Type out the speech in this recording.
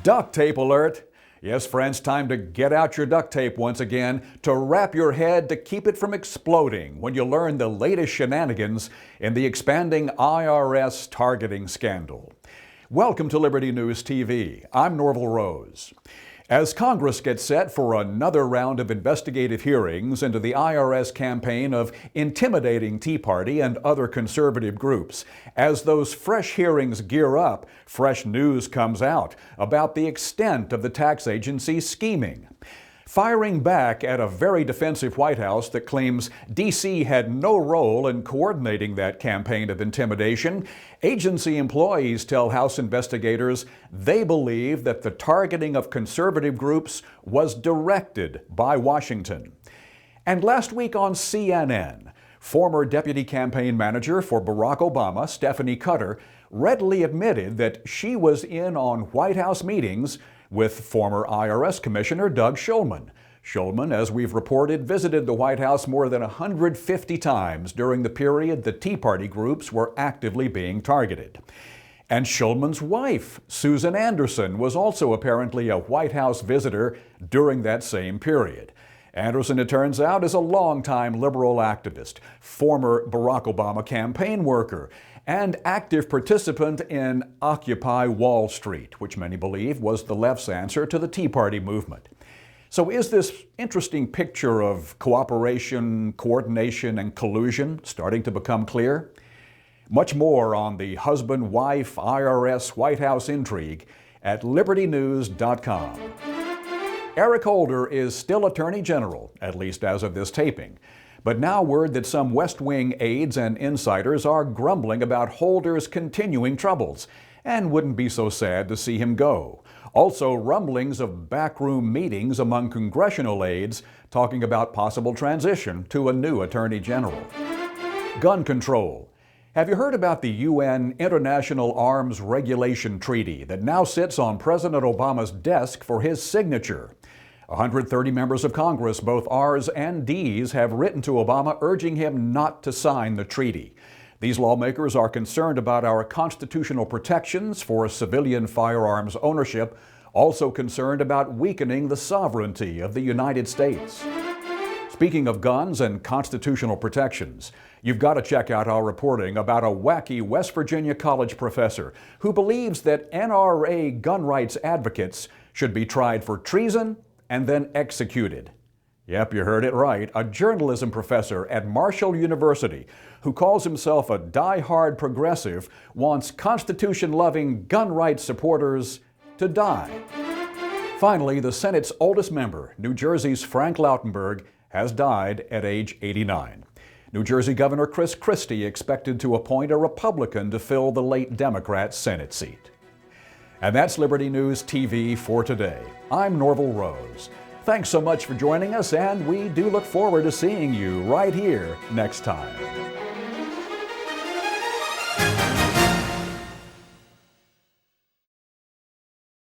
Duct tape alert! Yes, friends, time to get out your duct tape once again to wrap your head to keep it from exploding when you learn the latest shenanigans in the expanding IRS targeting scandal. Welcome to Liberty News TV. I'm Norval Rose. As Congress gets set for another round of investigative hearings into the IRS campaign of intimidating Tea Party and other conservative groups, as those fresh hearings gear up, fresh news comes out about the extent of the tax agency's scheming. Firing back at a very defensive White House that claims D.C. had no role in coordinating that campaign of intimidation, agency employees tell House investigators they believe that the targeting of conservative groups was directed by Washington. And last week on CNN, former deputy campaign manager for Barack Obama, Stephanie Cutter, readily admitted that she was in on White House meetings with former IRS Commissioner Doug Shulman. Shulman, as we've reported, visited the White House more than 150 times during the period the Tea Party groups were actively being targeted. And Shulman's wife, Susan Anderson, was also apparently a White House visitor during that same period. Anderson, it turns out, is a longtime liberal activist, former Barack Obama campaign worker, and active participant in Occupy Wall Street, which many believe was the left's answer to the Tea Party movement. So is this interesting picture of cooperation, coordination, and collusion starting to become clear? Much more on the husband-wife IRS White House intrigue at LibertyNEWS.com. Eric Holder is still Attorney General, at least as of this taping. But now word that some West Wing aides and insiders are grumbling about Holder's continuing troubles, and wouldn't be so sad to see him go. Also, rumblings of backroom meetings among congressional aides talking about possible transition to a new Attorney General. Gun control. Have you heard about the UN International Arms Regulation Treaty that now sits on President Obama's desk for his signature? 130 members of Congress, both R's and D's, have written to Obama urging him not to sign the treaty. These lawmakers are concerned about our constitutional protections for civilian firearms ownership, also concerned about weakening the sovereignty of the United States. Speaking of guns and constitutional protections, you've got to check out our reporting about a wacky West Virginia college professor who believes that NRA gun rights advocates should be tried for treason and then executed. Yep, you heard it right. A journalism professor at Marshall University who calls himself a die-hard progressive wants Constitution-loving gun rights supporters to die. Finally, the Senate's oldest member, New Jersey's Frank Lautenberg, has died at age 89. New Jersey Governor Chris Christie expected to appoint a Republican to fill the late Democrat Senate seat. And that's Liberty News TV for today. I'm Norval Rose. Thanks so much for joining us, and we do look forward to seeing you right here next time.